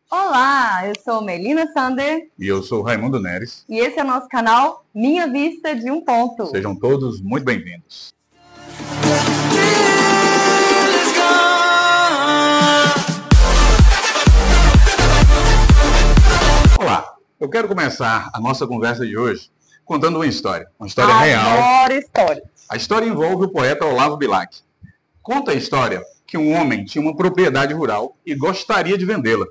Olá, eu sou Melina Sander E eu sou o Raimundo Neres. e esse é o nosso canal Minha Vista de um Ponto. Sejam todos muito bem-vindos. Olá, eu quero começar a nossa conversa de hoje contando uma história real. Adoro história. A história envolve o poeta Olavo Bilac. Conta a história que um homem tinha uma propriedade rural e gostaria de vendê-la.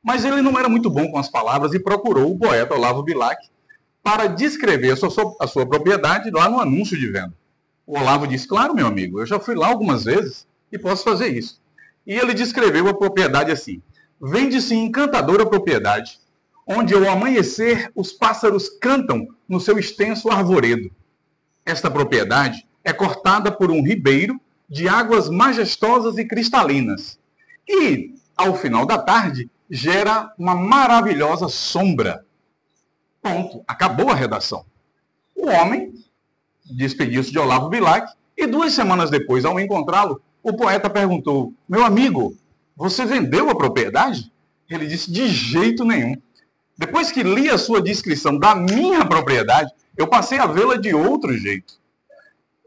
Mas ele não era muito bom com as palavras e procurou o poeta Olavo Bilac para descrever a sua propriedade lá no anúncio de venda. O Olavo disse: claro, meu amigo, eu já fui lá algumas vezes e posso fazer isso. E ele descreveu a propriedade assim: vende-se encantadora propriedade, onde ao amanhecer os pássaros cantam no seu extenso arvoredo. Esta propriedade é cortada por um ribeiro de águas majestosas e cristalinas. E, ao final da tarde, gera uma maravilhosa sombra. Ponto. Acabou a redação. O homem despediu-se de Olavo Bilac e 2 semanas depois, ao encontrá-lo, o poeta perguntou: meu amigo, você vendeu a propriedade? Ele disse: de jeito nenhum. Depois que li a sua descrição da minha propriedade, eu passei a vê-la de outro jeito.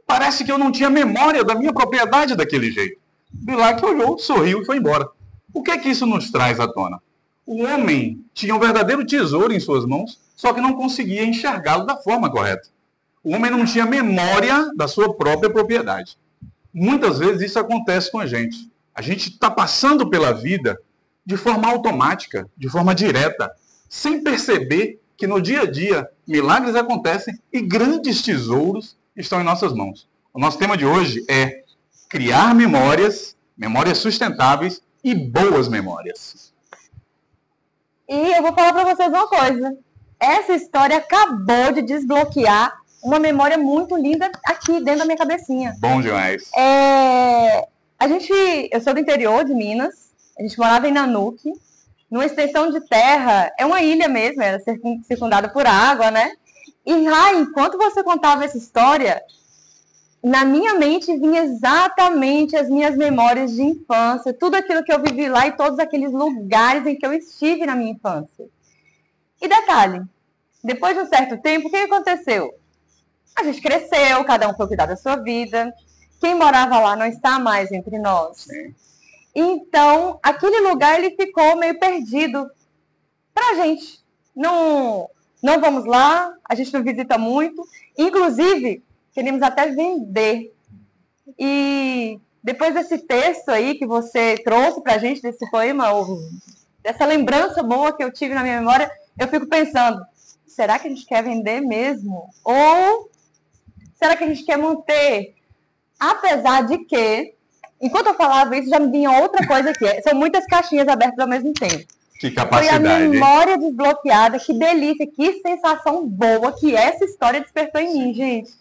Parece que eu não tinha memória da minha propriedade daquele jeito. Bilac olhou, sorriu e foi embora. O que é que isso nos traz à tona? O homem tinha um verdadeiro tesouro em suas mãos, só que não conseguia enxergá-lo da forma correta. O homem não tinha memória da sua própria propriedade. Muitas vezes isso acontece com a gente. A gente está passando pela vida de forma automática, de forma direta, sem perceber que no dia a dia milagres acontecem e grandes tesouros estão em nossas mãos. O nosso tema de hoje é criar memórias, memórias sustentáveis e boas memórias. E eu vou falar para vocês uma coisa. Essa história acabou de desbloquear uma memória muito linda aqui dentro da minha cabecinha. Bom demais. Eu sou do interior de Minas, a gente morava em Nanuque, numa extensão de terra, é uma ilha mesmo, era circundada por água, né? E, enquanto você contava essa história, na minha mente vinha exatamente as minhas memórias de infância, tudo aquilo que eu vivi lá e todos aqueles lugares em que eu estive na minha infância. E detalhe, depois de um certo tempo, o que aconteceu? A gente cresceu, cada um foi cuidar da sua vida, quem morava lá não está mais entre nós. Sim. Então, aquele lugar ele ficou meio perdido pra gente. Não vamos lá, a gente não visita muito. Inclusive, queríamos até vender. E depois desse texto aí que você trouxe pra gente, desse poema, dessa lembrança boa que eu tive na minha memória, eu fico pensando, será que a gente quer vender mesmo? Ou será que a gente quer manter? Apesar de que, enquanto eu falava isso, já me vinha outra coisa aqui. São muitas caixinhas abertas ao mesmo tempo. Que capacidade. Foi a memória desbloqueada, que delícia, que sensação boa que essa história despertou em mim, gente.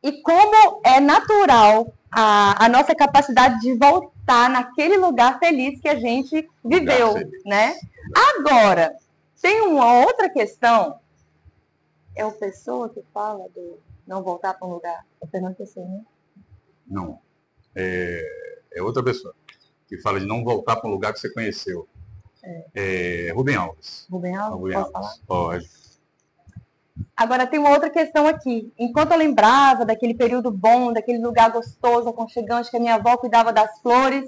E como é natural a nossa capacidade de voltar naquele lugar feliz que a gente viveu, né? Agora, tem uma outra questão. É o pessoa que fala do não voltar para um lugar? É Fernando Pessoa, né? Não. É outra pessoa que fala de não voltar para um lugar que você conheceu. Rubem Alves. Rubem Alves? Posso falar? Pode. Agora, tem uma outra questão aqui. Enquanto eu lembrava daquele período bom, daquele lugar gostoso, aconchegante, que a minha avó cuidava das flores,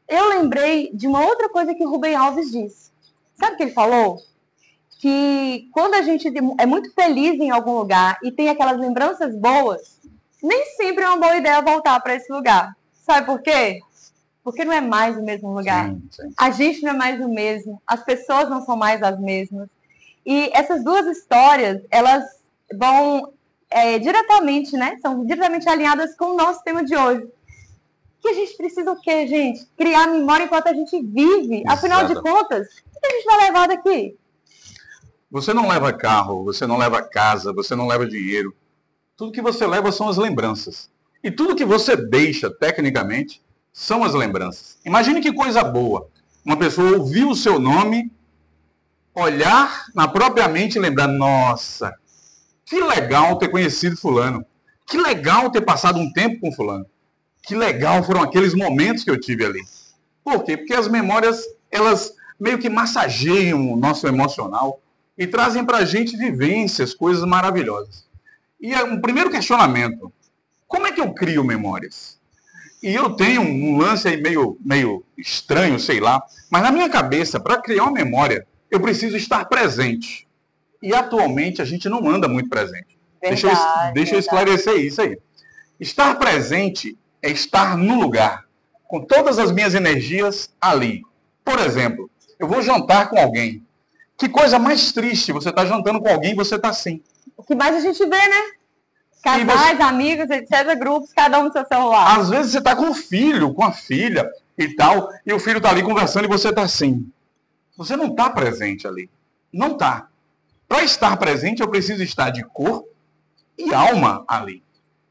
eu lembrei de uma outra coisa que o Rubem Alves disse. Sabe o que ele falou? Que quando a gente é muito feliz em algum lugar e tem aquelas lembranças boas, nem sempre é uma boa ideia voltar para esse lugar. Sabe por quê? Porque não é mais o mesmo lugar. Sim. A gente não é mais o mesmo. As pessoas não são mais as mesmas. E essas duas histórias, elas vão diretamente, né? São diretamente alinhadas com o nosso tema de hoje. Que a gente precisa o quê, gente? Criar memória enquanto a gente vive. Afinal de contas, o que a gente vai levar daqui? Você não leva carro, você não leva casa, você não leva dinheiro. Tudo que você leva são as lembranças. E tudo que você deixa, tecnicamente, são as lembranças. Imagine que coisa boa. Uma pessoa ouvir o seu nome, olhar na própria mente e lembrar: nossa, que legal ter conhecido fulano. Que legal ter passado um tempo com fulano. Que legal foram aqueles momentos que eu tive ali. Por quê? Porque as memórias, elas meio que massageiam o nosso emocional e trazem para a gente vivências, coisas maravilhosas. E o primeiro questionamento, como é que eu crio memórias? E eu tenho um lance aí meio estranho, sei lá, mas na minha cabeça, para criar uma memória, eu preciso estar presente. E atualmente a gente não anda muito presente. Deixa eu esclarecer isso aí. Estar presente é estar no lugar, com todas as minhas energias ali. Por exemplo, eu vou jantar com alguém. Que coisa mais triste, você está jantando com alguém e você está assim. O que mais a gente vê, né? Casais, amigos, etc., grupos, cada um no seu celular. Às vezes você está com o filho, com a filha e tal, e o filho está ali conversando e você está assim. Você não está presente ali. Não está. Para estar presente, eu preciso estar de corpo e alma ali.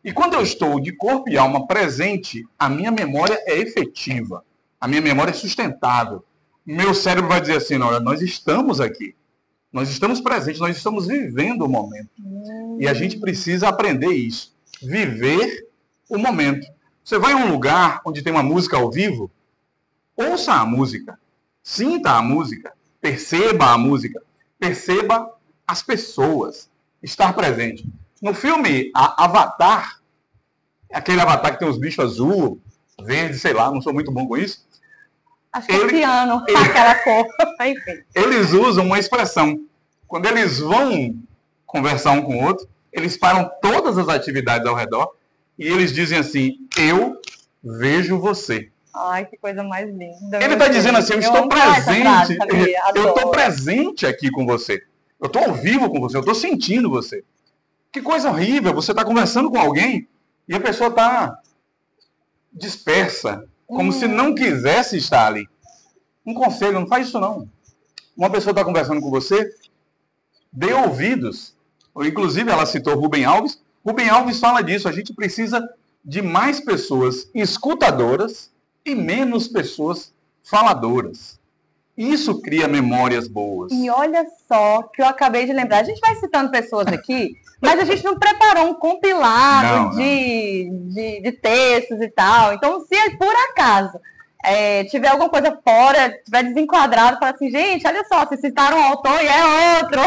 E quando eu estou de corpo e alma presente, a minha memória é efetiva. A minha memória é sustentável. Meu cérebro vai dizer assim, olha, nós estamos aqui. Nós estamos presentes, nós estamos vivendo o momento. E a gente precisa aprender isso. Viver o momento. Você vai a um lugar onde tem uma música ao vivo, ouça a música. Sinta a música. Perceba a música. Perceba as pessoas. Estar presente. No filme Avatar, aquele Avatar que tem os bichos azul, verde, sei lá, não sou muito bom com isso. Acho que é piano, aquela cor. Enfim. Eles usam uma expressão. Quando eles vão conversar um com o outro, eles param todas as atividades ao redor e eles dizem assim, eu vejo você. Ai, que coisa mais linda. Ele está dizendo assim, eu estou presente, eu estou presente aqui com você. Eu estou ao vivo com você, eu estou sentindo você. Que coisa horrível, você está conversando com alguém e a pessoa está dispersa, como se não quisesse estar ali. Um conselho, não faz isso não. Uma pessoa está conversando com você, dê ouvidos. Inclusive, ela citou Rubem Alves. Rubem Alves fala disso, a gente precisa de mais pessoas escutadoras e menos pessoas faladoras. Isso cria memórias boas. E olha só que eu acabei de lembrar. A gente vai citando pessoas aqui, mas a gente não preparou um compilado de textos e tal. Então, se por acaso tiver alguma coisa fora, tiver desenquadrado, fala assim, gente, olha só, vocês citaram um autor e é outro.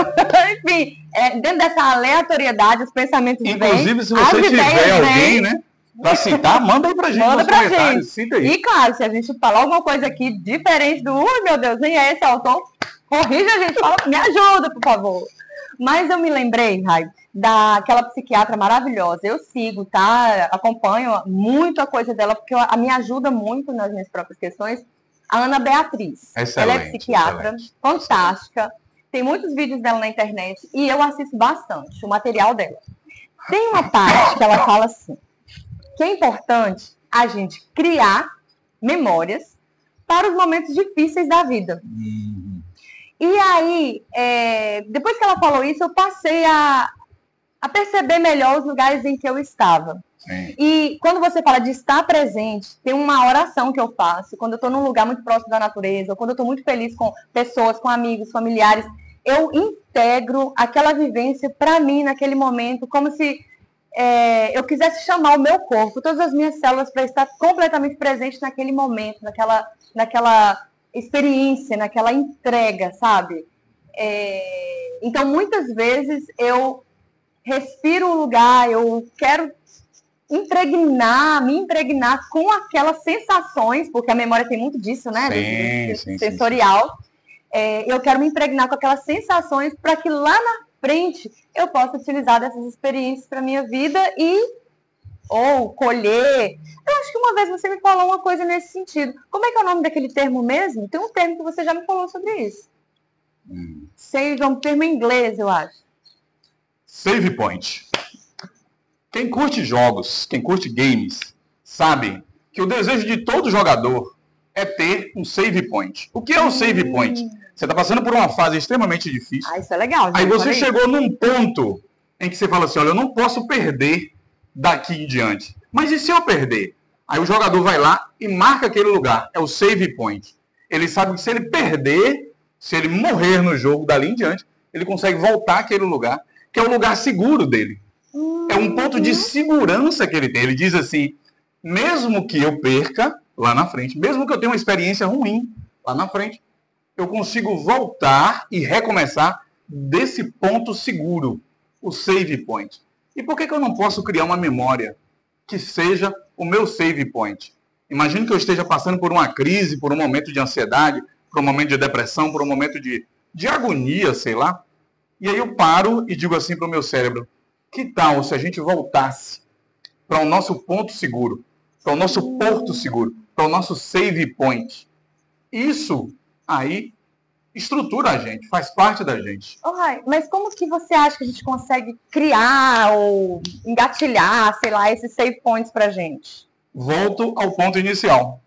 Enfim, dentro dessa aleatoriedade, os pensamentos vêm. Inclusive, se você tiver alguém, né? Pra citar, manda aí pra gente nos comentários. Cita aí. E claro, se a gente falar alguma coisa aqui diferente do meu Deus, nem é esse autor, corrija a gente, fala, me ajuda, por favor. Mas eu me lembrei, Rai, daquela psiquiatra maravilhosa. Eu sigo, tá? Acompanho muito a coisa dela, porque me ajuda muito nas minhas próprias questões. A Ana Beatriz. Excelente, ela é psiquiatra, fantástica. Tem muitos vídeos dela na internet e eu assisto bastante o material dela. Tem uma parte que ela fala assim, que é importante a gente criar memórias para os momentos difíceis da vida. E aí, depois que ela falou isso, eu passei a perceber melhor os lugares em que eu estava. Sim. E quando você fala de estar presente, tem uma oração que eu faço, quando eu estou num lugar muito próximo da natureza, ou quando eu estou muito feliz com pessoas, com amigos, familiares, eu integro aquela vivência para mim naquele momento, como se eu quisesse chamar o meu corpo, todas as minhas células para estar completamente presente naquele momento, naquela experiência, naquela entrega, sabe? Então, muitas vezes eu respiro o lugar, eu quero me impregnar com aquelas sensações, porque a memória tem muito disso, né? Sim, sensorial. Eu quero me impregnar com aquelas sensações para que lá na frente eu possa utilizar dessas experiências para minha vida ou colher. Eu acho que uma vez você me falou uma coisa nesse sentido. Como é que é o nome daquele termo mesmo? Tem um termo que você já me falou sobre isso. É um termo em inglês, eu acho. Save point. Quem curte jogos, quem curte games, sabe que o desejo de todo jogador é ter um save point. O que é um save point? Você está passando por uma fase extremamente difícil. Isso é legal. Gente. Aí você chegou num ponto em que você fala assim, olha, eu não posso perder daqui em diante. Mas e se eu perder? Aí o jogador vai lá e marca aquele lugar. É o save point. Ele sabe que se ele perder, se ele morrer no jogo dali em diante, ele consegue voltar àquele lugar, que é o lugar seguro dele. É um ponto de segurança que ele tem. Ele diz assim, mesmo que eu perca lá na frente, mesmo que eu tenha uma experiência ruim lá na frente, eu consigo voltar e recomeçar desse ponto seguro, o save point. E por que eu não posso criar uma memória que seja o meu save point? Imagine que eu esteja passando por uma crise, por um momento de ansiedade, por um momento de depressão, por um momento de agonia, sei lá. E aí eu paro e digo assim para o meu cérebro, que tal se a gente voltasse para o nosso ponto seguro, para o nosso porto seguro, para o nosso save point? Isso aí estrutura a gente, faz parte da gente. Mas como que você acha que a gente consegue criar ou engatilhar, sei lá, esses save points pra gente? Volto ao ponto inicial.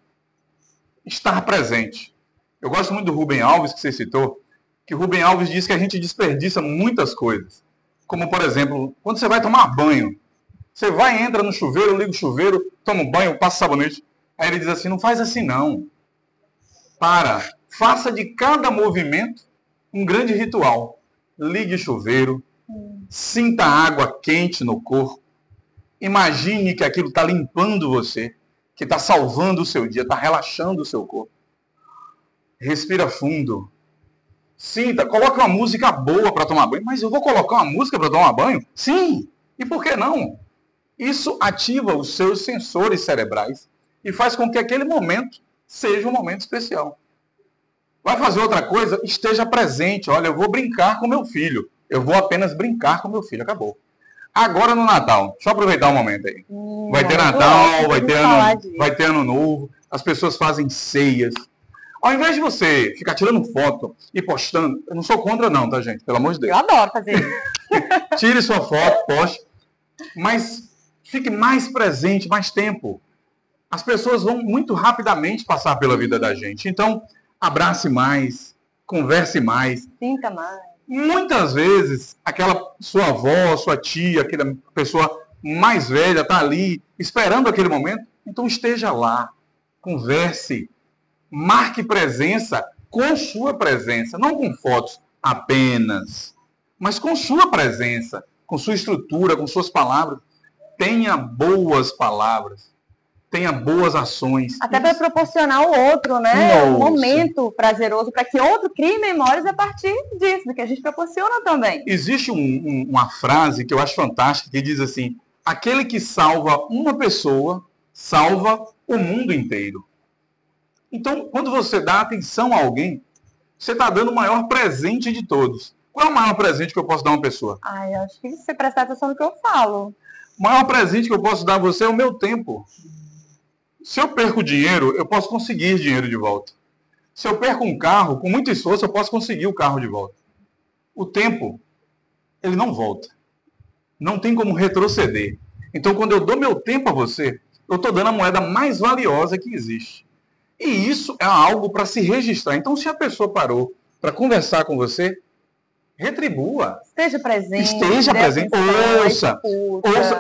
Estar presente. Eu gosto muito do Rubem Alves, que você citou, que o Rubem Alves diz que a gente desperdiça muitas coisas. Como, por exemplo, quando você vai tomar banho. Você vai, entra no chuveiro, liga o chuveiro, toma um banho, passa sabonete. Aí ele diz assim, não faz assim não. Faça de cada movimento um grande ritual. Ligue o chuveiro, sinta a água quente no corpo. Imagine que aquilo está limpando você, que está salvando o seu dia, está relaxando o seu corpo. Respira fundo. Sinta, coloque uma música boa para tomar banho. Mas eu vou colocar uma música para tomar banho? Sim! E por que não? Isso ativa os seus sensores cerebrais e faz com que aquele momento seja um momento especial. Vai fazer outra coisa? Esteja presente. Olha, eu vou brincar com meu filho. Eu vou apenas brincar com meu filho. Acabou. Agora no Natal, deixa eu aproveitar um momento aí. Vai ter Natal, vai ter Ano Novo, as pessoas fazem ceias. Ao invés de você ficar tirando foto e postando, eu não sou contra não, tá gente? Pelo amor de Deus. Eu adoro fazer isso. Tire sua foto, poste, mas fique mais presente, mais tempo. As pessoas vão muito rapidamente passar pela vida da gente. Então, abrace mais, converse mais. Sinta mais. Muitas vezes, aquela sua avó, sua tia, aquela pessoa mais velha está ali esperando aquele momento. Então esteja lá, converse, marque presença com sua presença, não com fotos apenas, mas com sua presença, com sua estrutura, com suas palavras. Tenha boas palavras. Tenha boas ações. Até para proporcionar ao outro, né? Um momento prazeroso, para que outro crie memórias a partir disso, do que a gente proporciona também. Existe uma frase que eu acho fantástica, que diz assim, aquele que salva uma pessoa, salva o mundo inteiro. Então, quando você dá atenção a alguém, você está dando o maior presente de todos. Qual é o maior presente que eu posso dar a uma pessoa? Eu acho que você prestar atenção no que eu falo. O maior presente que eu posso dar a você é o meu tempo. Se eu perco dinheiro, eu posso conseguir dinheiro de volta. Se eu perco um carro, com muito esforço, eu posso conseguir o carro de volta. O tempo, ele não volta. Não tem como retroceder. Então, quando eu dou meu tempo a você, eu estou dando a moeda mais valiosa que existe. E isso é algo para se registrar. Então, se a pessoa parou para conversar com você, retribua. Esteja presente. Esteja presente. Ouça,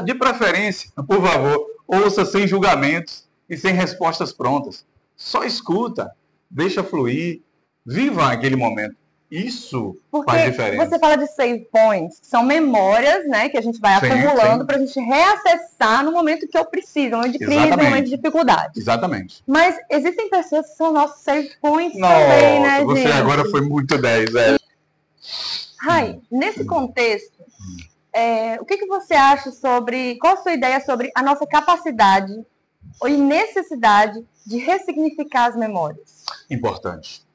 de preferência, por favor, ouça sem julgamentos e sem respostas prontas. Só escuta, deixa fluir, viva aquele momento. Isso faz diferença. Você fala de save points, são memórias, né, que a gente vai acumulando para a gente reacessar no momento que eu preciso, no momento de crise, no momento de dificuldade. Exatamente. Mas existem pessoas que são nossos save points também, né, você gente? agora foi muito 10, velho. Rai, nesse contexto, o que você acha sobre, qual a sua ideia sobre a nossa capacidade ou necessidade de ressignificar as memórias? Importante.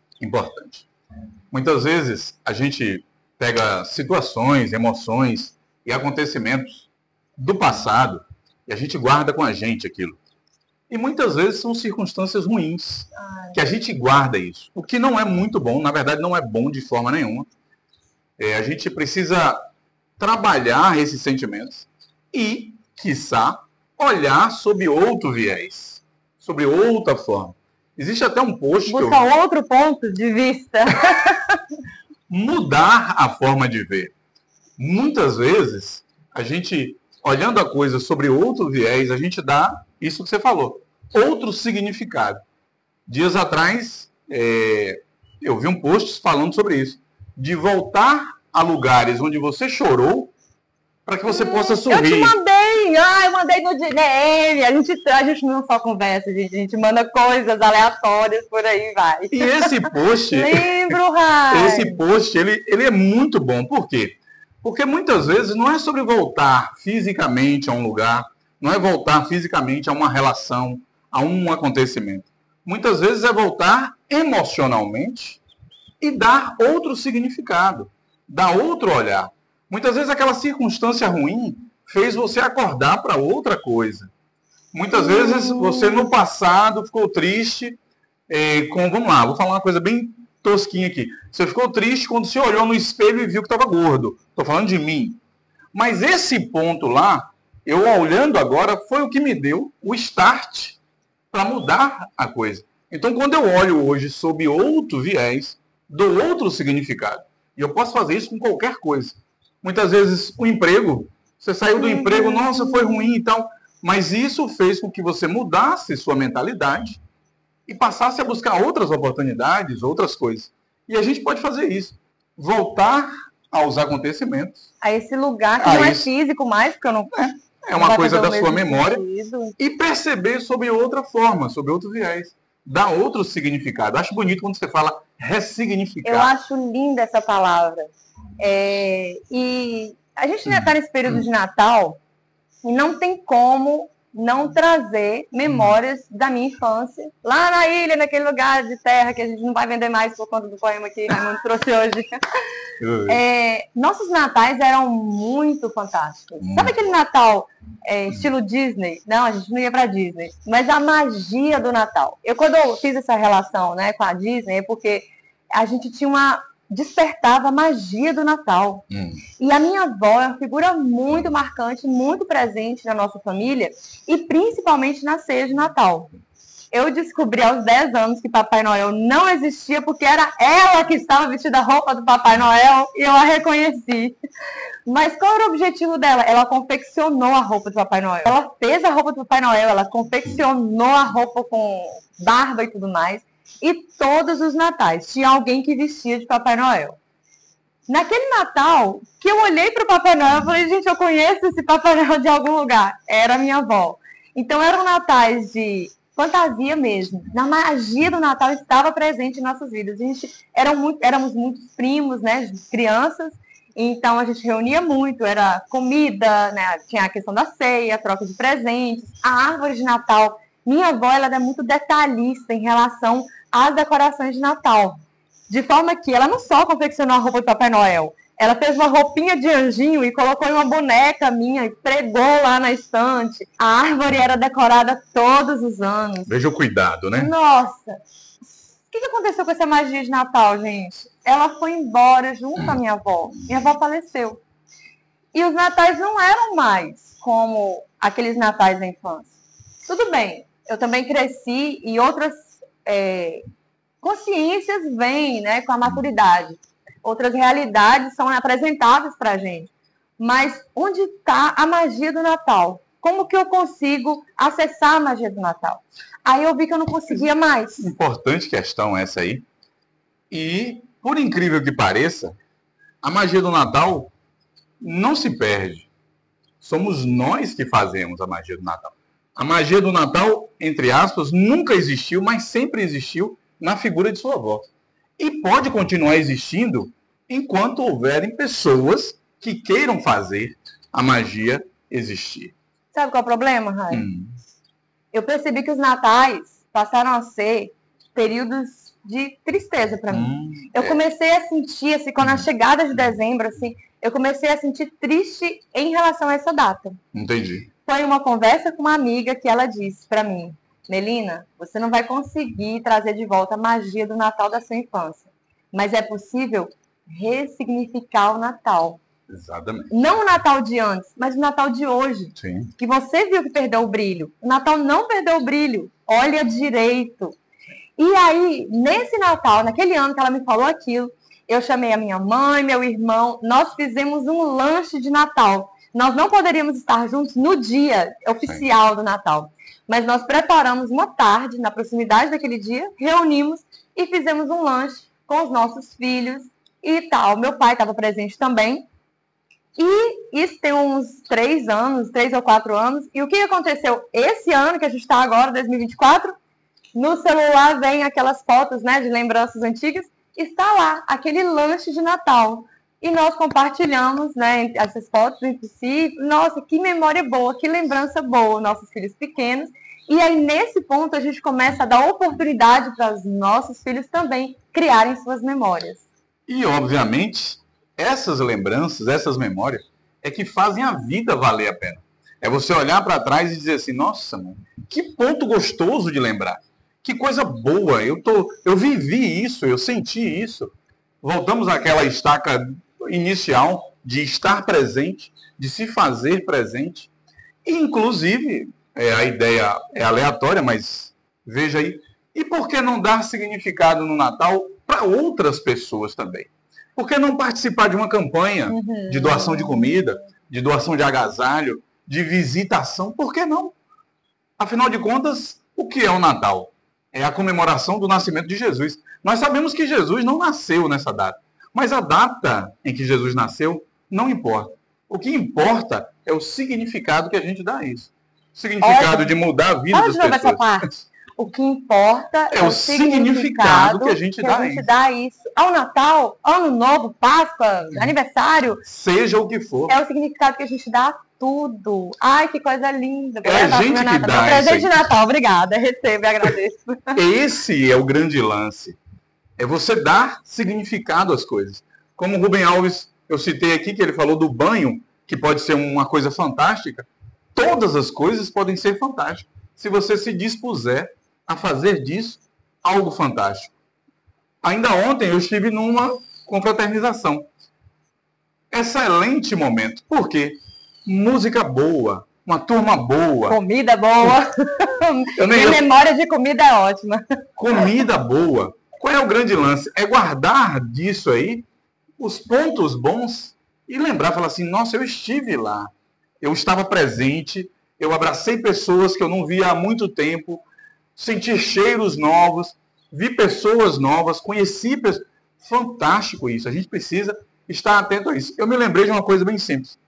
Muitas vezes a gente pega situações, emoções e acontecimentos do passado e a gente guarda com a gente aquilo. E muitas vezes são circunstâncias ruins que a gente guarda isso. O que não é muito bom, na verdade não é bom de forma nenhuma. A gente precisa trabalhar esses sentimentos e, quiçá, olhar sob outro viés, sobre outra forma. Existe até um post buscar outro ponto de vista. Mudar a forma de ver. Muitas vezes, a gente, olhando a coisa sobre outro viés, a gente dá isso que você falou, outro significado. Dias atrás, eu vi um post falando sobre isso. De voltar a lugares onde você chorou para que você possa sorrir. Eu te mandei assim, eu mandei no DM. A gente não só conversa, gente. A gente manda coisas aleatórias por aí, vai. E esse post... Lembro, Rai. Esse post, ele é muito bom. Por quê? Porque muitas vezes não é sobre voltar fisicamente a um lugar, não é voltar fisicamente a uma relação, a um acontecimento. Muitas vezes é voltar emocionalmente e dar outro significado, dar outro olhar. Muitas vezes aquela circunstância ruim fez você acordar para outra coisa. Muitas vezes você no passado ficou triste vamos lá, vou falar uma coisa bem tosquinha aqui. Você ficou triste quando você olhou no espelho e viu que estava gordo. Estou falando de mim. Mas esse ponto lá, eu olhando agora, foi o que me deu o start para mudar a coisa. Então, quando eu olho hoje sob outro viés, dou outro significado. E eu posso fazer isso com qualquer coisa. Muitas vezes, o emprego, você saiu do emprego, nossa, foi ruim e tal. Mas isso fez com que você mudasse sua mentalidade e passasse a buscar outras oportunidades, outras coisas. E a gente pode fazer isso. Voltar aos acontecimentos. A esse lugar que não é físico mais, porque eu não... É uma coisa da sua memória. E perceber sobre outra forma, sobre outro viés. Dar outro significado. Acho bonito quando você fala ressignificar. Eu acho linda essa palavra. E a gente ainda está nesse período de Natal e não tem como não trazer memórias da minha infância. Lá na ilha, naquele lugar de terra que a gente não vai vender mais por conta do poema que Raimundo trouxe hoje. Nossos natais eram muito fantásticos. Sabe aquele Natal estilo Disney? Não, a gente não ia pra Disney. Mas a magia do Natal. Quando eu fiz essa relação, né, com a Disney, é porque a gente tinha despertava a magia do Natal. E a minha avó é uma figura muito marcante, muito presente na nossa família, e principalmente na ceia de Natal. Eu descobri aos 10 anos que Papai Noel não existia, porque era ela que estava vestida a roupa do Papai Noel, e eu a reconheci. Mas qual era o objetivo dela? Ela confeccionou a roupa do Papai Noel. Ela fez a roupa do Papai Noel, ela confeccionou a roupa com barba e tudo mais. E todos os natais tinha alguém que vestia de Papai Noel. Naquele Natal, que eu olhei para o Papai Noel e falei, gente, eu conheço esse Papai Noel de algum lugar. Era a minha avó. Então eram natais de fantasia mesmo. Na magia do Natal estava presente em nossas vidas. A gente éramos muitos primos, né, crianças. Então a gente reunia muito, era comida, né, tinha a questão da ceia, a troca de presentes, a árvore de Natal. Minha avó, ela é muito detalhista em relação às decorações de Natal. De forma que ela não só confeccionou a roupa do Papai Noel, ela fez uma roupinha de anjinho e colocou em uma boneca minha e pregou lá na estante. A árvore era decorada todos os anos. Veja o cuidado, né? Nossa! O que aconteceu com essa magia de Natal, gente? Ela foi embora junto com a minha avó. Minha avó faleceu. E os natais não eram mais como aqueles natais da infância. Tudo bem, eu também cresci e outras consciências vêm, né, com a maturidade. Outras realidades são apresentadas para a gente. Mas onde está a magia do Natal? Como que eu consigo acessar a magia do Natal? Aí eu vi que eu não conseguia mais. Importante questão essa aí. E, por incrível que pareça, a magia do Natal não se perde. Somos nós que fazemos a magia do Natal. A magia do Natal, entre aspas, nunca existiu, mas sempre existiu na figura de sua avó. E pode continuar existindo enquanto houverem pessoas que queiram fazer a magia existir. Sabe qual é o problema, Rai? Eu percebi que os natais passaram a ser períodos de tristeza para mim. Eu comecei a sentir, assim, com a chegada de dezembro, assim, eu comecei a sentir triste em relação a essa data. Entendi. Foi uma conversa com uma amiga que ela disse para mim, Melina, você não vai conseguir trazer de volta a magia do Natal da sua infância, mas é possível ressignificar o Natal. Exatamente. Não o Natal de antes, mas o Natal de hoje. Sim. Que você viu que perdeu o brilho. O Natal não perdeu o brilho. Olha direito. E aí, nesse Natal, naquele ano que ela me falou aquilo, eu chamei a minha mãe, meu irmão, nós fizemos um lanche de Natal. Nós não poderíamos estar juntos no dia oficial do Natal, mas nós preparamos uma tarde, na proximidade daquele dia, reunimos e fizemos um lanche com os nossos filhos e tal. Meu pai estava presente também. E isso tem uns 3 anos, 3 ou 4 anos. E o que aconteceu esse ano, que a gente está agora, 2024? No celular vem aquelas fotos, né, de lembranças antigas. Está lá, aquele lanche de Natal. E nós compartilhamos, né, essas fotos entre si. Nossa, que memória boa, que lembrança boa, nossos filhos pequenos. E aí, nesse ponto, a gente começa a dar oportunidade para os nossos filhos também criarem suas memórias. E, obviamente, essas lembranças, essas memórias, é que fazem a vida valer a pena. É você olhar para trás e dizer assim, nossa, mano, que ponto gostoso de lembrar. Que coisa boa, eu vivi isso, eu senti isso. Voltamos àquela estaca inicial de estar presente, de se fazer presente. E, inclusive, a ideia é aleatória, mas veja aí. E por que não dar significado no Natal para outras pessoas também? Por que não participar de uma campanha de doação de comida, de doação de agasalho, de visitação? Por que não? Afinal de contas, o que é o Natal? É a comemoração do nascimento de Jesus. Nós sabemos que Jesus não nasceu nessa data, mas a data em que Jesus nasceu não importa. O que importa é o significado que a gente dá a isso. O significado de mudar a vida das pessoas. Essa parte. O que importa é o significado que a gente dá a isso. Ao Natal, Ano Novo, Páscoa, aniversário. Seja o que for. É o significado que a gente dá a tudo. Ai, que coisa linda. É a gente que dá. Presente de Natal, obrigada. Recebo e agradeço. Esse é o grande lance. É você dar significado às coisas. Como o Rubem Alves, eu citei aqui, que ele falou do banho, que pode ser uma coisa fantástica. Todas as coisas podem ser fantásticas, se você se dispuser a fazer disso algo fantástico. Ainda ontem eu estive numa confraternização. Excelente momento. Por quê? Música boa, uma turma boa. Comida boa. Minha memória de comida é ótima. Comida boa. Qual é o grande lance? É guardar disso aí os pontos bons e lembrar, falar assim, nossa, eu estive lá. Eu estava presente, eu abracei pessoas que eu não via há muito tempo, senti cheiros novos, vi pessoas novas, conheci pessoas. Fantástico isso, a gente precisa estar atento a isso. Eu me lembrei de uma coisa bem simples.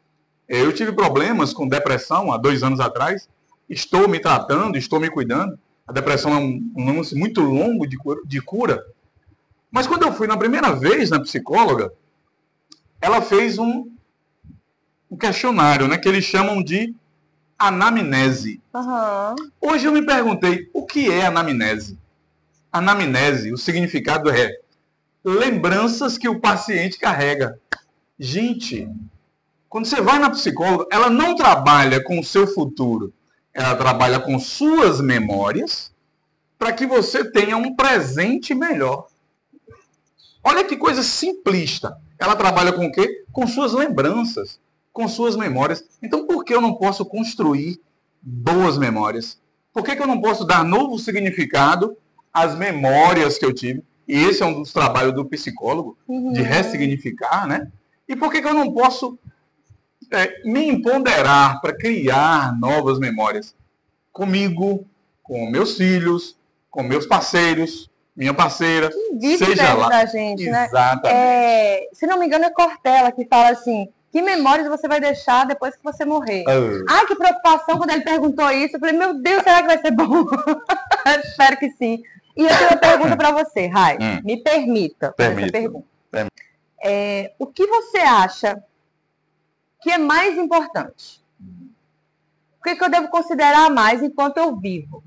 Eu tive problemas com depressão há 2 anos atrás, estou me tratando, estou me cuidando. A depressão é um lance muito longo de cura. Mas quando eu fui na primeira vez na psicóloga, ela fez um questionário, né, que eles chamam de anamnese. Hoje eu me perguntei, o que é anamnese? Anamnese, o significado é lembranças que o paciente carrega. Gente, quando você vai na psicóloga, ela não trabalha com o seu futuro, ela trabalha com suas memórias para que você tenha um presente melhor. Olha que coisa simplista. Ela trabalha com o quê? Com suas lembranças, com suas memórias. Então, por que eu não posso construir boas memórias? Por que eu não posso dar novo significado às memórias que eu tive? E esse é um dos trabalhos do psicólogo, de ressignificar, né? E por que eu não posso me empoderar para criar novas memórias? Comigo, com meus filhos, com meus parceiros, minha parceira, seja lá. Da gente, exatamente. Né? Se não me engano, é Cortella que fala assim, que memórias você vai deixar depois que você morrer? Ai, que preocupação quando ele perguntou isso. Eu falei, meu Deus, será que vai ser bom? Espero que sim. E eu tenho uma pergunta para você, Rai. Me permita essa pergunta. O que você acha que é mais importante? O que eu devo considerar mais enquanto eu vivo?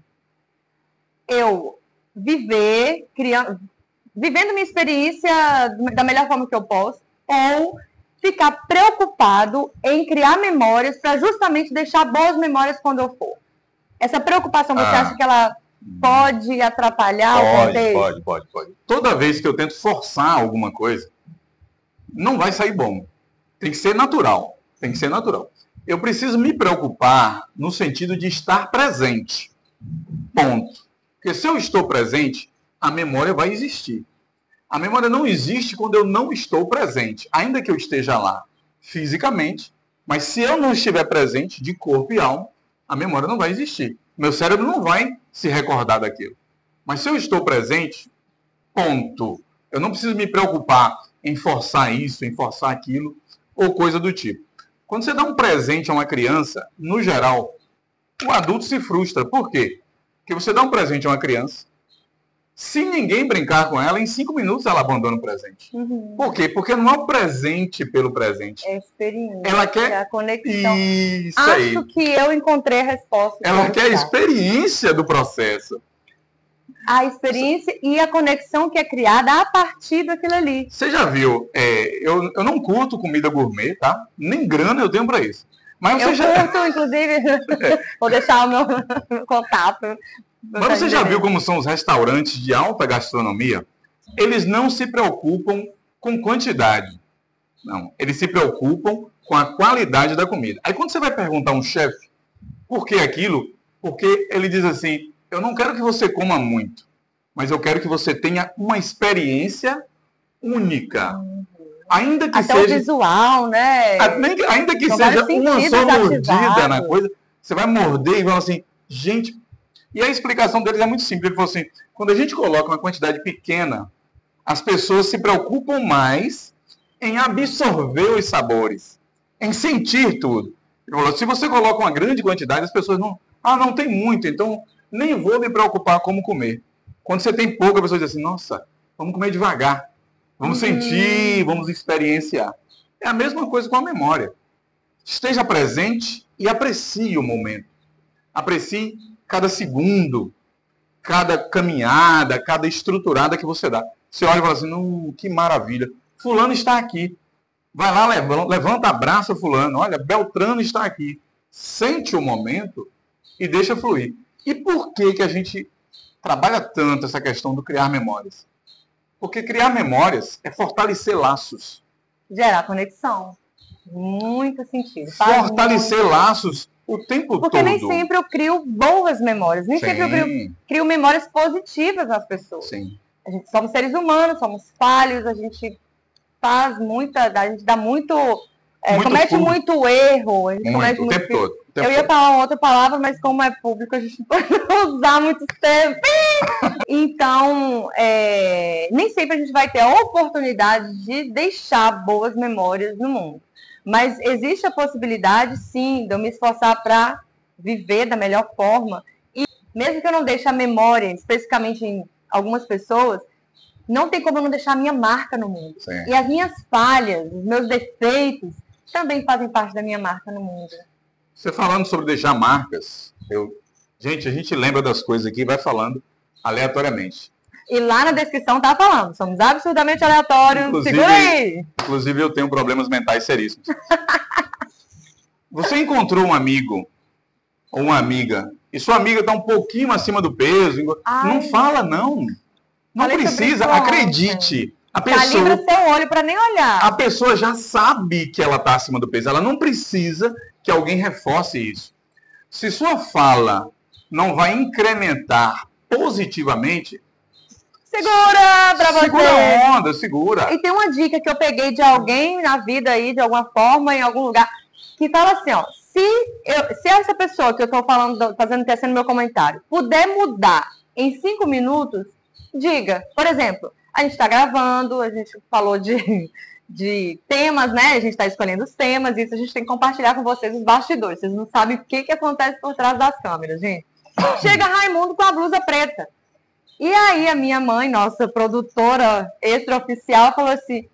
Eu vivendo minha experiência da melhor forma que eu posso, ou ficar preocupado em criar memórias para justamente deixar boas memórias quando eu for. Essa preocupação, você acha que ela pode atrapalhar o contexto? Pode. Toda vez que eu tento forçar alguma coisa, não vai sair bom. Tem que ser natural. Eu preciso me preocupar no sentido de estar presente. Ponto. Porque se eu estou presente, a memória vai existir. A memória não existe quando eu não estou presente. Ainda que eu esteja lá fisicamente, mas se eu não estiver presente de corpo e alma, a memória não vai existir. Meu cérebro não vai se recordar daquilo. Mas se eu estou presente, ponto. Eu não preciso me preocupar em forçar isso, em forçar aquilo, ou coisa do tipo. Quando você dá um presente a uma criança, no geral, o adulto se frustra. Por quê? Porque você dá um presente a uma criança, se ninguém brincar com ela, em 5 minutos ela abandona o presente. Uhum. Por quê? Porque não é o presente pelo presente. É a experiência, Ela quer a conexão. Isso aí. Acho que eu encontrei a resposta. Ela quer a experiência do processo. A experiência e a conexão que é criada a partir daquilo ali. Você já viu? Eu não curto comida gourmet, tá? Nem grana eu tenho pra isso. Mas você curto, inclusive, vou deixar o meu contato. Mas você já viu como são os restaurantes de alta gastronomia? Eles não se preocupam com quantidade. Não, eles se preocupam com a qualidade da comida. Aí quando você vai perguntar a um chefe por que aquilo, porque ele diz assim, eu não quero que você coma muito, mas eu quero que você tenha uma experiência única. Ainda que até seja o visual, né? Ainda que seja uma só mordida na coisa, você vai morder e vai assim, gente... E a explicação deles é muito simples. Ele falou assim, quando a gente coloca uma quantidade pequena, as pessoas se preocupam mais em absorver os sabores, em sentir tudo. Ele falou, se você coloca uma grande quantidade, as pessoas não tem muito, então nem vou me preocupar como comer. Quando você tem pouco, a pessoa diz assim, nossa, vamos comer devagar, vamos sentir, vamos experienciar. É a mesma coisa com a memória. Esteja presente e aprecie o momento. Aprecie cada segundo, cada caminhada, cada estruturada que você dá. Você olha e fala assim, que maravilha. Fulano está aqui. Vai lá, levanta, abraça fulano. Olha, Beltrano está aqui. Sente o momento e deixa fluir. E por que a gente trabalha tanto essa questão do criar memórias? Porque criar memórias é fortalecer laços. Gerar conexão. Muito sentido. Fortalecer laços o tempo todo. Porque nem sempre eu crio boas memórias. Nem sempre eu crio memórias positivas nas pessoas. Sim. A gente somos seres humanos, somos falhos, a gente faz a gente dá comete muito erro. A gente comete o tempo todo. Eu ia falar uma outra palavra, mas como é público, a gente não pode usar muito tempo. Então, nem sempre a gente vai ter a oportunidade de deixar boas memórias no mundo. Mas existe a possibilidade, sim, de eu me esforçar para viver da melhor forma. E mesmo que eu não deixe a memória, especificamente em algumas pessoas, não tem como eu não deixar a minha marca no mundo. Sim. E as minhas falhas, os meus defeitos, também fazem parte da minha marca no mundo. Você falando sobre deixar marcas, gente, a gente lembra das coisas aqui e vai falando aleatoriamente. E lá na descrição tá falando, somos absurdamente aleatórios, segura aí! Inclusive eu tenho problemas mentais seríssimos. Você encontrou um amigo ou uma amiga, e sua amiga está um pouquinho acima do peso, não fala não. Não precisa, acredite. A pessoa calibra seu olho para nem olhar. A pessoa já sabe que ela está acima do peso, ela não precisa que alguém reforce isso. Se sua fala não vai incrementar positivamente, segura pra você. Segura a onda, segura. E tem uma dica que eu peguei de alguém na vida aí, de alguma forma, em algum lugar, que fala assim, ó, se essa pessoa que eu tô falando, tecendo meu comentário, puder mudar em 5 minutos, diga. Por exemplo, a gente tá gravando, a gente falou de temas, né? A gente tá escolhendo os temas, isso a gente tem que compartilhar com vocês os bastidores. Vocês não sabem o que acontece por trás das câmeras, gente. Chega Raimundo com a blusa preta. E aí a minha mãe, nossa produtora extraoficial, falou assim,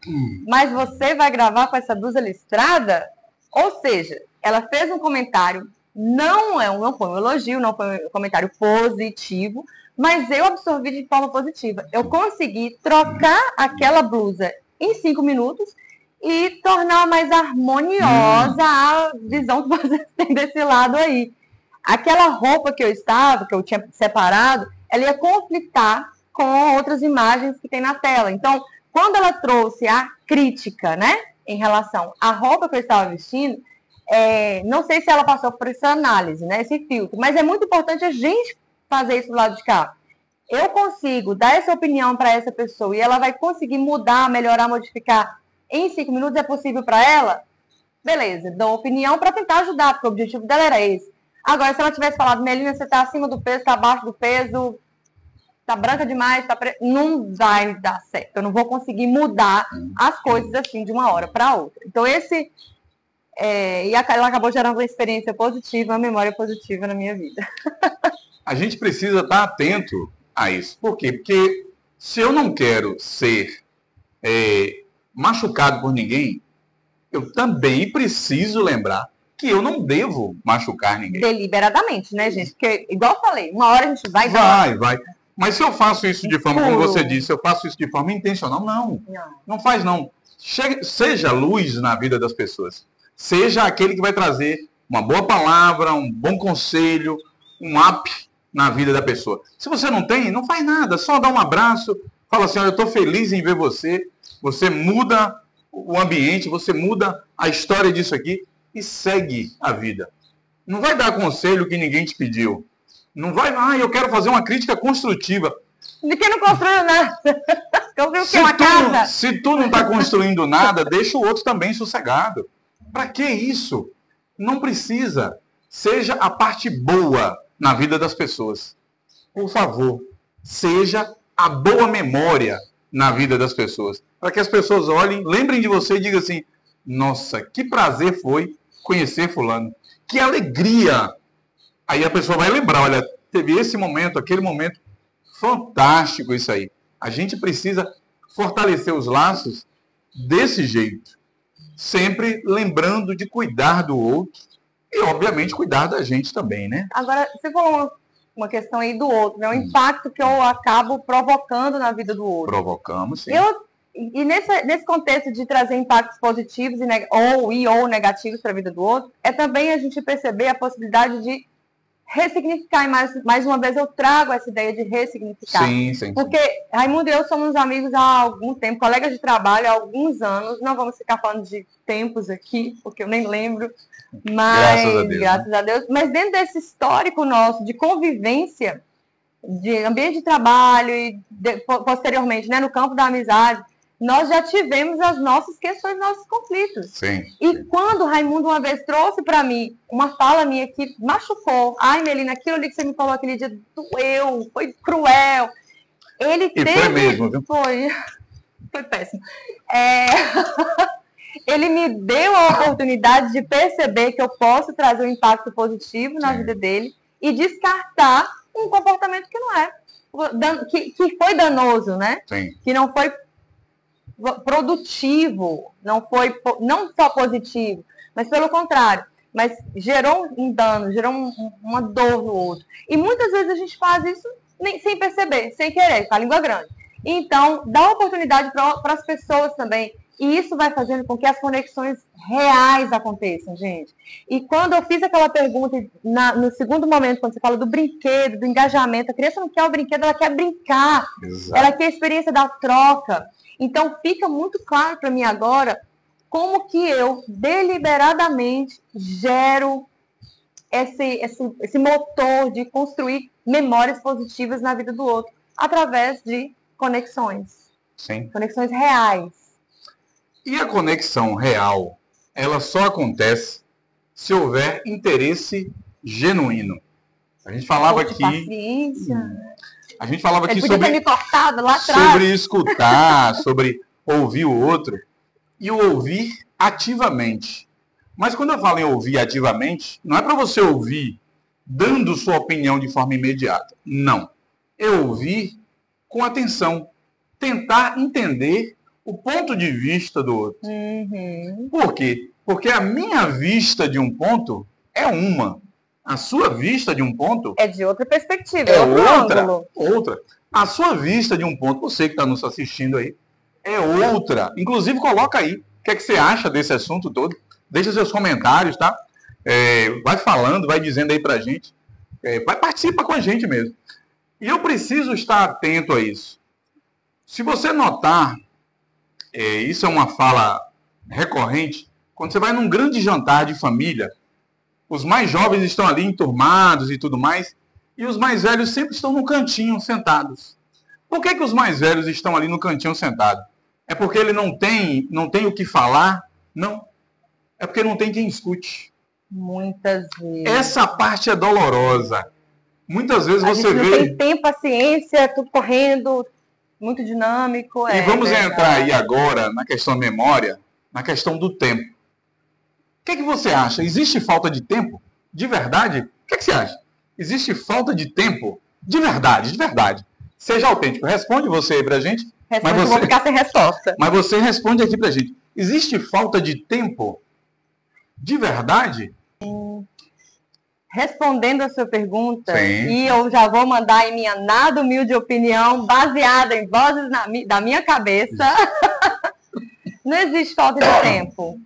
mas você vai gravar com essa blusa listrada? Ou seja, ela fez um comentário, não foi um elogio, não foi um comentário positivo, mas eu absorvi de forma positiva. Eu consegui trocar aquela blusa em 5 minutos e tornar mais harmoniosa a visão que vocês têm desse lado aí. Aquela roupa que eu tinha separado, ela ia conflitar com outras imagens que tem na tela. Então, quando ela trouxe a crítica, né, em relação à roupa que eu estava vestindo, não sei se ela passou por essa análise, né, esse filtro, mas é muito importante a gente fazer isso do lado de cá. Eu consigo dar essa opinião para essa pessoa e ela vai conseguir mudar, melhorar, modificar em 5 minutos, é possível para ela? Beleza, dou opinião para tentar ajudar, porque o objetivo dela era esse. Agora, se ela tivesse falado, Melina, você está acima do peso, está abaixo do peso, está branca demais, não vai dar certo. Eu não vou conseguir mudar as coisas assim de uma hora para outra. Então, esse E ela acabou gerando uma experiência positiva, uma memória positiva na minha vida. A gente precisa estar atento a isso. Por quê? Porque se eu não quero ser machucado por ninguém, eu também preciso lembrar que eu não devo machucar ninguém. Deliberadamente, né, gente? Porque, igual eu falei, uma hora a gente vai... Vai. Mas se eu faço isso de forma, como você disse, eu faço isso de forma intencional, não faz não. Seja luz na vida das pessoas. Seja aquele que vai trazer uma boa palavra, um bom conselho, um up na vida da pessoa. Se você não tem, não faz nada, só dá um abraço, fala assim, olha, eu estou feliz em ver você, você muda o ambiente, você muda a história disso aqui e segue a vida. Não vai dar conselho que ninguém te pediu. Não vai, eu quero fazer uma crítica construtiva. De que não construiu nada. Construiu o quê? Uma casa? Se tu não está construindo nada, deixa o outro também sossegado. Para que isso? Não precisa. Seja a parte boa na vida das pessoas. Por favor, seja a boa memória na vida das pessoas. Para que as pessoas olhem, lembrem de você e digam assim, nossa, que prazer foi conhecer fulano. Que alegria. Aí a pessoa vai lembrar, olha, teve esse momento, aquele momento. Fantástico isso aí. A gente precisa fortalecer os laços desse jeito. Sempre lembrando de cuidar do outro e, obviamente, cuidar da gente também, né? Agora, você falou uma questão aí do outro, né? O impacto que eu acabo provocando na vida do outro. Provocamos, sim. E nesse contexto de trazer impactos positivos ou negativos para a vida do outro, é também a gente perceber a possibilidade de ressignificar. E mais uma vez eu trago essa ideia de ressignificar. Sim. Porque Raimundo e eu somos amigos há algum tempo, colegas de trabalho há alguns anos. Não vamos ficar falando de tempos aqui, porque eu nem lembro. Mas, graças a Deus. Mas dentro desse histórico nosso de convivência, de ambiente de trabalho e posteriormente, né, no campo da amizade, nós já tivemos as nossas questões, nossos conflitos. Sim. E quando o Raimundo uma vez trouxe para mim uma fala minha que machucou, ai, Melina, aquilo ali que você me falou aquele dia doeu, foi cruel. Ele teve... foi mesmo, viu? Foi péssimo. Ele me deu a oportunidade de perceber que eu posso trazer um impacto positivo na vida dele e descartar um comportamento que não é, que foi danoso, né? Sim. Que não foi produtivo, não só positivo, mas pelo contrário, mas gerou um dano, gerou uma dor no outro. E muitas vezes a gente faz isso sem perceber, sem querer, com a língua grande. Então, dá oportunidade para as pessoas também. E isso vai fazendo com que as conexões reais aconteçam, gente. E quando eu fiz aquela pergunta, no segundo momento, quando você fala do brinquedo, do engajamento, a criança não quer o brinquedo, ela quer brincar. Exato. Ela quer a experiência da troca. Então, fica muito claro para mim agora como que eu, deliberadamente, gero esse motor de construir memórias positivas na vida do outro, através de conexões. Sim. Conexões reais. E a conexão real, ela só acontece se houver interesse genuíno. A gente falava aqui... Paciência. A gente falava aqui sobre ter me cortado lá atrás. Sobre escutar, sobre ouvir o outro. E o ouvir ativamente. Mas quando eu falo em ouvir ativamente, não é para você ouvir dando sua opinião de forma imediata. Não. É ouvir com atenção. Tentar entender o ponto de vista do outro. Uhum. Por quê? Porque a minha vista de um ponto é uma. A sua vista de um ponto... é de outra perspectiva, é outra. A sua vista de um ponto, você que está nos assistindo aí, é outra. Inclusive, coloca aí. O que é que você acha desse assunto todo? Deixa seus comentários, tá? Vai falando, vai dizendo aí pra gente. Participa com a gente mesmo. E eu preciso estar atento a isso. Se você notar, isso é uma fala recorrente, quando você vai num grande jantar de família, os mais jovens estão ali enturmados e tudo mais, e os mais velhos sempre estão no cantinho sentados. Por que os mais velhos estão ali no cantinho sentados? É porque ele não tem o que falar? Não. É porque não tem quem escute. Muitas vezes. Essa parte é dolorosa. Muitas vezes você vê... não tem tempo, paciência, tudo correndo, muito dinâmico. E vamos entrar aí agora na questão da memória, na questão do tempo. que você acha? Existe falta de tempo? De verdade? O que você acha? Existe falta de tempo? De verdade, de verdade. Seja autêntico. Responde você aí pra gente. Responde, eu vou ficar sem resposta. Mas você responde aqui pra gente. Existe falta de tempo? De verdade? Respondendo a sua pergunta, Sim. e eu já vou mandar em minha nada humilde opinião, baseada em vozes da minha cabeça, não existe falta de tempo.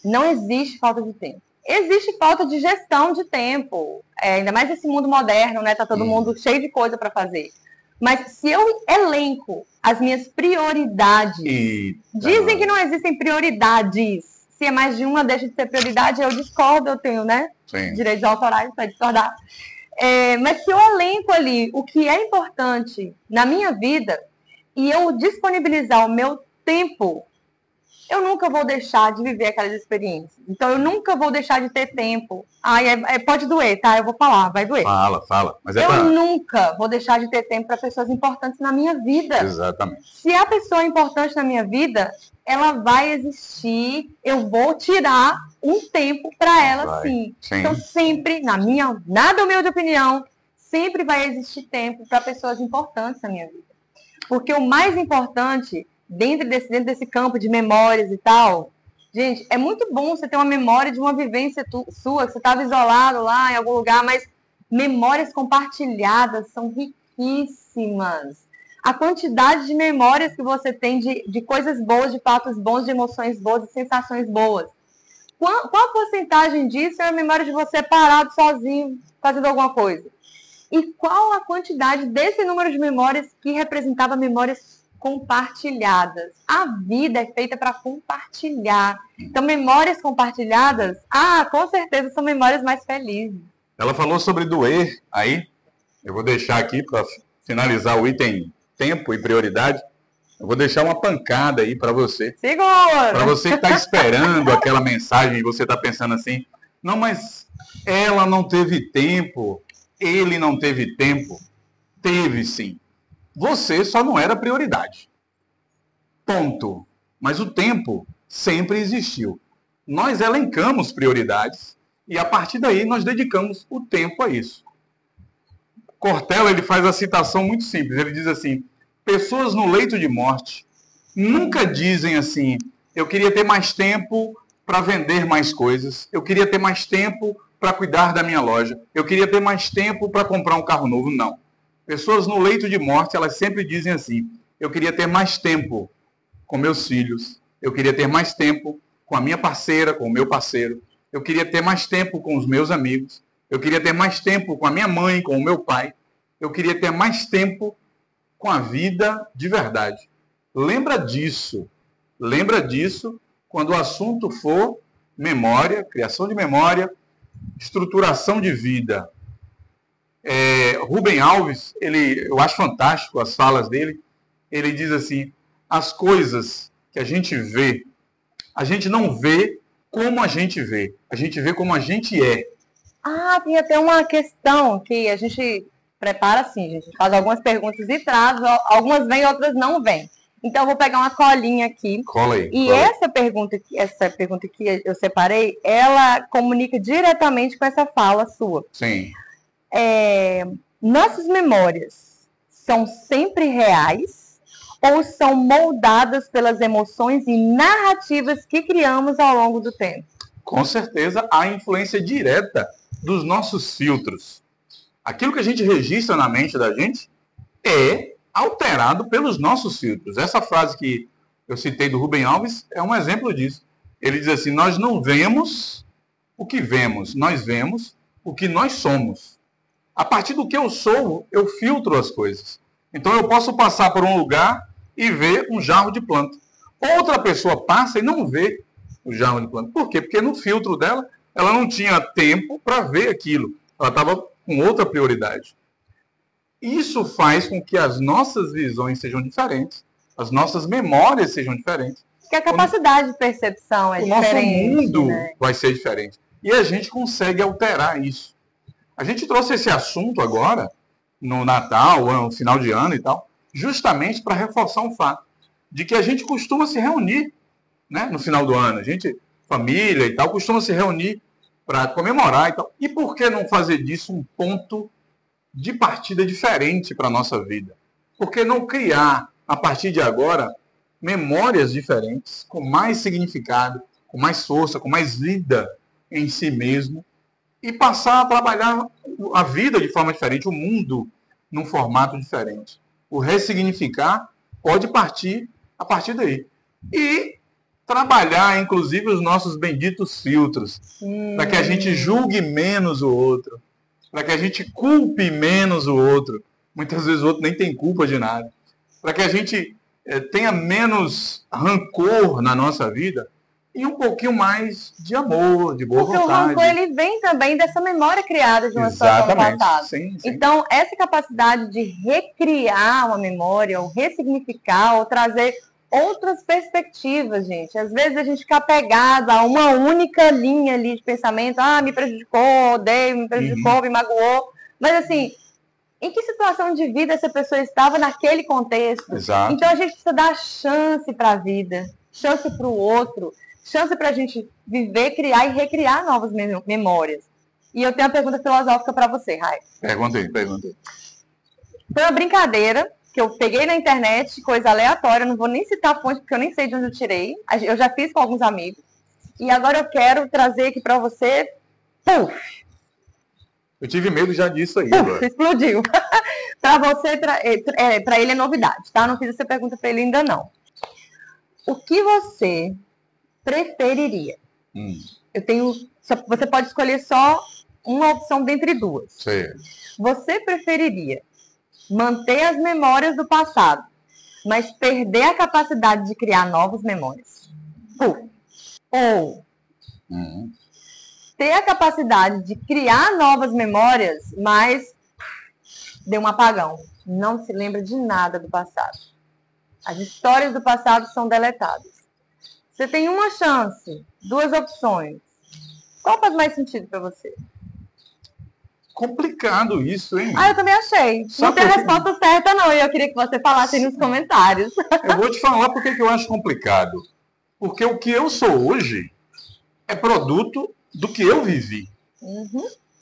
Não existe falta de tempo. Existe falta de gestão de tempo. Ainda mais nesse mundo moderno, né? Tá todo mundo cheio de coisa para fazer. Mas se eu elenco as minhas prioridades, dizem que não existem prioridades. Se é mais de uma, deixa de ser prioridade, eu discordo, eu tenho, né? Sim. Direitos autorais para discordar. Mas se eu elenco ali o que é importante na minha vida e eu disponibilizar o meu tempo, eu nunca vou deixar de viver aquelas experiências. Então, eu nunca vou deixar de ter tempo. Pode doer, tá? Eu vou falar, vai doer. Fala. Mas eu nunca vou deixar de ter tempo para pessoas importantes na minha vida. Exatamente. Se a pessoa é importante na minha vida, ela vai existir, eu vou tirar um tempo para ela, sim. Então, sempre, na minha nada humilde opinião, sempre vai existir tempo para pessoas importantes na minha vida. Porque o mais importante, dentro desse campo de memórias e tal, gente, é muito bom você ter uma memória de uma vivência sua, que você estava isolado lá em algum lugar, mas memórias compartilhadas são riquíssimas. A quantidade de memórias que você tem de coisas boas, de fatos bons, de emoções boas, de sensações boas. Qual a porcentagem disso é a memória de você parado sozinho, fazendo alguma coisa? E qual a quantidade desse número de memórias que representava memórias compartilhadas? A vida é feita para compartilhar. Então, memórias compartilhadas, com certeza são memórias mais felizes. Ela falou sobre doer aí. Eu vou deixar aqui para finalizar o item tempo e prioridade. Eu vou deixar uma pancada aí para você. Segura! Para você que está esperando aquela mensagem e você está pensando assim, não, mas ela não teve tempo, ele não teve tempo. Teve sim. Você só não era prioridade. Ponto. Mas o tempo sempre existiu. Nós elencamos prioridades e a partir daí nós dedicamos o tempo a isso. Cortella, ele faz a citação muito simples. Ele diz assim, pessoas no leito de morte nunca dizem assim, eu queria ter mais tempo para vender mais coisas, eu queria ter mais tempo para cuidar da minha loja, eu queria ter mais tempo para comprar um carro novo. Não. Pessoas no leito de morte, elas sempre dizem assim, eu queria ter mais tempo com meus filhos, eu queria ter mais tempo com a minha parceira, com o meu parceiro, eu queria ter mais tempo com os meus amigos, eu queria ter mais tempo com a minha mãe, com o meu pai, eu queria ter mais tempo com a vida de verdade. Lembra disso quando o assunto for memória, criação de memória, estruturação de vida. Rubem Alves, eu acho fantástico as falas dele, ele diz assim, as coisas que a gente vê, a gente não vê como a gente vê como a gente é. Tem até uma questão que a gente prepara assim, a gente faz algumas perguntas e traz, algumas vêm, outras não vêm. Então, eu vou pegar uma colinha aqui. Cola aí. E essa pergunta que eu separei, ela comunica diretamente com essa fala sua. Sim. Nossas memórias são sempre reais ou são moldadas pelas emoções e narrativas que criamos ao longo do tempo? Com certeza, há influência direta dos nossos filtros. Aquilo que a gente registra na mente da gente é alterado pelos nossos filtros. Essa frase que eu citei do Rubem Alves é um exemplo disso. Ele diz assim, nós não vemos o que vemos, nós vemos o que nós somos. A partir do que eu sou, eu filtro as coisas. Então eu posso passar por um lugar e ver um jarro de planta. Outra pessoa passa e não vê o jarro de planta. Por quê? Porque no filtro dela, ela não tinha tempo para ver aquilo. Ela estava com outra prioridade. Isso faz com que as nossas visões sejam diferentes, as nossas memórias sejam diferentes. Que a capacidade de percepção é diferente. O nosso mundo, né, vai ser diferente. E a gente consegue alterar isso. A gente trouxe esse assunto agora, no Natal, no final de ano e tal, justamente para reforçar um fato de que a gente costuma se reunir, né, no final do ano. A gente família e tal, costuma se reunir para comemorar e tal. E por que não fazer disso um ponto de partida diferente para a nossa vida? Por que não criar, a partir de agora, memórias diferentes, com mais significado, com mais força, com mais vida em si mesmo, e passar a trabalhar a vida de forma diferente, o mundo num formato diferente. O ressignificar pode partir a partir daí. E trabalhar, inclusive, os nossos benditos filtros, para que a gente julgue menos o outro, para que a gente culpe menos o outro. Muitas vezes o outro nem tem culpa de nada. Para que a gente tenha menos rancor na nossa vida e um pouquinho mais de amor, de boa vontade. Porque o rancor, ele vem também dessa memória criada de uma situação do passado. Sim. Então, essa capacidade de recriar uma memória, ou ressignificar, ou trazer outras perspectivas, gente. Às vezes a gente fica apegado a uma única linha ali de pensamento. Me prejudicou, odeio, me prejudicou, me magoou. Mas assim, em que situação de vida essa pessoa estava naquele contexto? Exato. Então a gente precisa dar chance para a vida, chance para o outro, chance para a gente viver, criar e recriar novas memórias. E eu tenho uma pergunta filosófica para você, Rai. Perguntei. Foi uma brincadeira que eu peguei na internet, coisa aleatória, não vou nem citar a fonte, porque eu nem sei de onde eu tirei. Eu já fiz com alguns amigos. E agora eu quero trazer aqui para você... Puf! Eu tive medo já disso aí. Agora. Explodiu. Para você, para ele é novidade, tá? Não fiz essa pergunta para ele ainda não. O que você preferiria? Você pode escolher só uma opção dentre duas. Sim. Você preferiria manter as memórias do passado, mas perder a capacidade de criar novas memórias? Ou ter a capacidade de criar novas memórias, mas deu um apagão. Não se lembra de nada do passado. As histórias do passado são deletadas. Você tem uma chance, duas opções. Qual faz mais sentido para você? Complicado isso, hein? Eu também achei. Não tem a resposta certa, não. E eu queria que você falasse aí nos comentários. Eu vou te falar porque eu acho complicado. Porque o que eu sou hoje é produto do que eu vivi.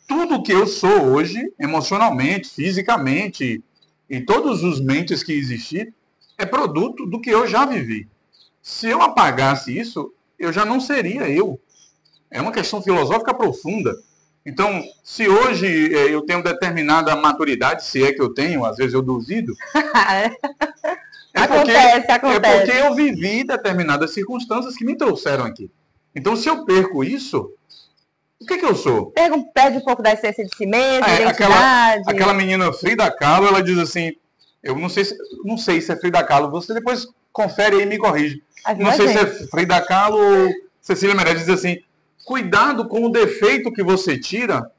Tudo que eu sou hoje, emocionalmente, fisicamente, e todos os mentes que existir, é produto do que eu já vivi. Se eu apagasse isso, eu já não seria eu. É uma questão filosófica profunda. Então, se hoje eu tenho determinada maturidade, se é que eu tenho, às vezes eu duvido. Acontece. É porque eu vivi determinadas circunstâncias que me trouxeram aqui. Então, se eu perco isso, o que eu sou? Perde um pouco da essência de si mesmo, identidade. Aquela menina Frida Kahlo, ela diz assim, eu não sei se é Frida Kahlo, você depois confere aí e me corrige. Não sei se é Frida Kahlo ou Cecília Meirelles, diz assim, cuidado com o defeito que você tira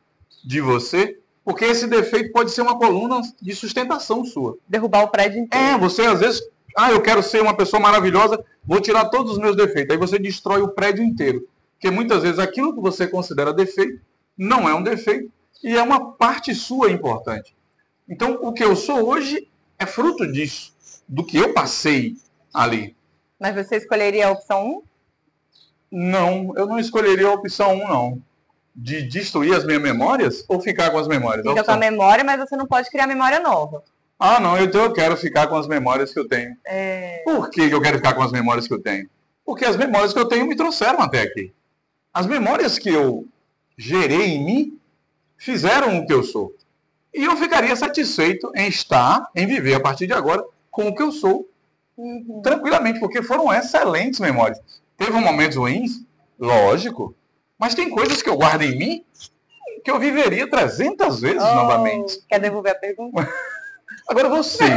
de você, porque esse defeito pode ser uma coluna de sustentação sua. Derrubar o prédio inteiro. Você às vezes, eu quero ser uma pessoa maravilhosa, vou tirar todos os meus defeitos. Aí você destrói o prédio inteiro. Porque muitas vezes aquilo que você considera defeito não é um defeito e é uma parte sua importante. Então, o que eu sou hoje é fruto disso, do que eu passei ali. Mas você escolheria a opção 1? Não, eu não escolheria a opção 1, não. De destruir as minhas memórias ou ficar com as memórias? Fica com a memória, mas você não pode criar memória nova. Não, então eu quero ficar com as memórias que eu tenho. Por que eu quero ficar com as memórias que eu tenho? Porque as memórias que eu tenho me trouxeram até aqui. As memórias que eu gerei em mim fizeram o que eu sou. E eu ficaria satisfeito em viver a partir de agora com o que eu sou. Tranquilamente, porque foram excelentes memórias. Teve momentos ruins? Lógico. Mas tem coisas que eu guardo em mim que eu viveria 300 vezes novamente. Quer devolver a pergunta? Agora você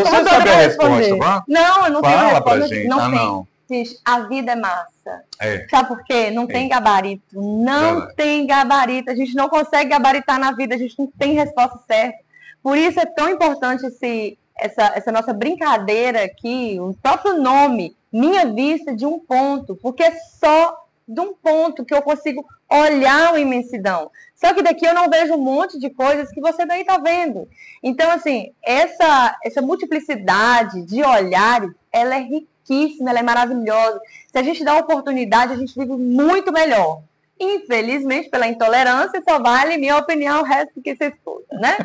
sabe a resposta, vá? Não, eu não tenho a resposta. Fala pra gente. Não. Gente, a vida é massa. Sabe por quê? Não tem gabarito. Não tem gabarito. A gente não consegue gabaritar na vida. A gente não tem resposta certa. Por isso é tão importante essa nossa brincadeira aqui, o próprio nome, Minha Vista de um Ponto. Porque é só de um ponto que eu consigo olhar a imensidão. Só que daqui eu não vejo um monte de coisas que você daí está vendo. Então, assim, essa multiplicidade de olhares, ela é riquíssima. riquíssima, ela é maravilhosa. Se a gente dá oportunidade, a gente vive muito melhor. Infelizmente, pela intolerância, só vale minha opinião, o resto que você escuta, né?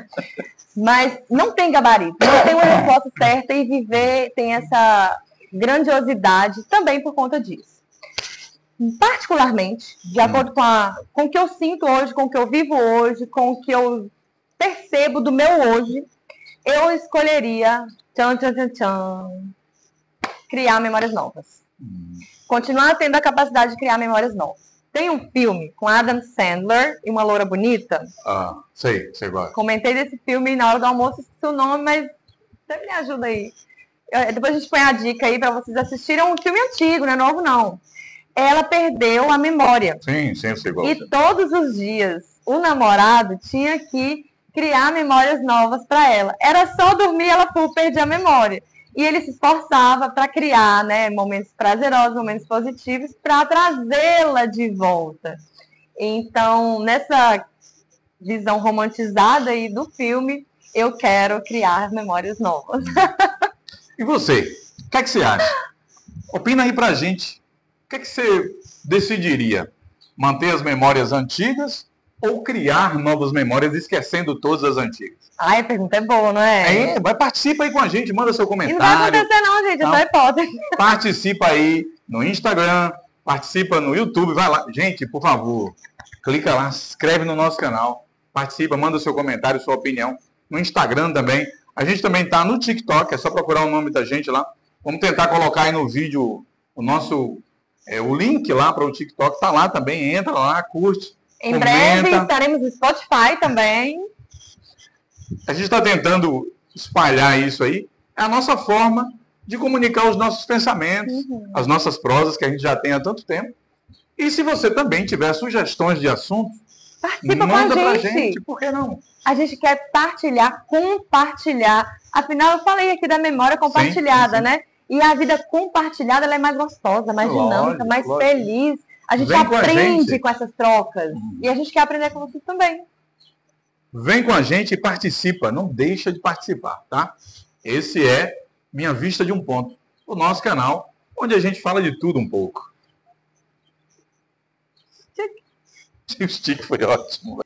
Mas não tem gabarito, não tem uma resposta certa e viver tem essa grandiosidade também por conta disso. Particularmente, de acordo com o que eu sinto hoje, com o que eu vivo hoje, com o que eu percebo do meu hoje, eu escolheria criar memórias novas. Continuar tendo a capacidade de criar memórias novas. Tem um filme com Adam Sandler e uma loura bonita. Sei agora. Comentei desse filme na hora do almoço, esqueci o nome, mas você me ajuda aí. Depois a gente põe a dica aí para vocês assistirem. É um filme antigo, não é novo não. Ela perdeu a memória. Sim, eu sei igual. E todos os dias o namorado tinha que criar memórias novas para ela. Era só dormir, ela perdia a memória. E ele se esforçava para criar, né, momentos prazerosos, momentos positivos, para trazê-la de volta. Então, nessa visão romantizada aí do filme, eu quero criar memórias novas. E você? O que é que você acha? Opina aí pra gente. O que é que você decidiria? Manter as memórias antigas ou criar novas memórias esquecendo todas as antigas? Ai, a pergunta é boa, não é? Participa aí com a gente, manda seu E comentário. não vai acontecer não, gente, é só hipótese. Participa aí no Instagram, participa no YouTube, vai lá. Gente, por favor, clica lá, se inscreve no nosso canal, participa, manda seu comentário, sua opinião. No Instagram também. A gente também está no TikTok, é só procurar o nome da gente lá. Vamos tentar colocar aí no vídeo o link lá para o TikTok, está lá também, entra lá, curte. Em breve estaremos no Spotify também. A gente está tentando espalhar isso aí. É a nossa forma de comunicar os nossos pensamentos, as nossas prosas que a gente já tem há tanto tempo. E se você também tiver sugestões de assuntos, manda pra gente. Por que não? A gente quer partilhar, compartilhar. Afinal, eu falei aqui da memória compartilhada, sim. Né? E a vida compartilhada ela é mais gostosa, mais dinâmica, mais feliz. A gente aprende com essas trocas. E a gente quer aprender com vocês também. Vem com a gente e participa. Não deixa de participar, tá? Esse é Minha Vista de um Ponto, o nosso canal, onde a gente fala de tudo um pouco. O stick foi ótimo.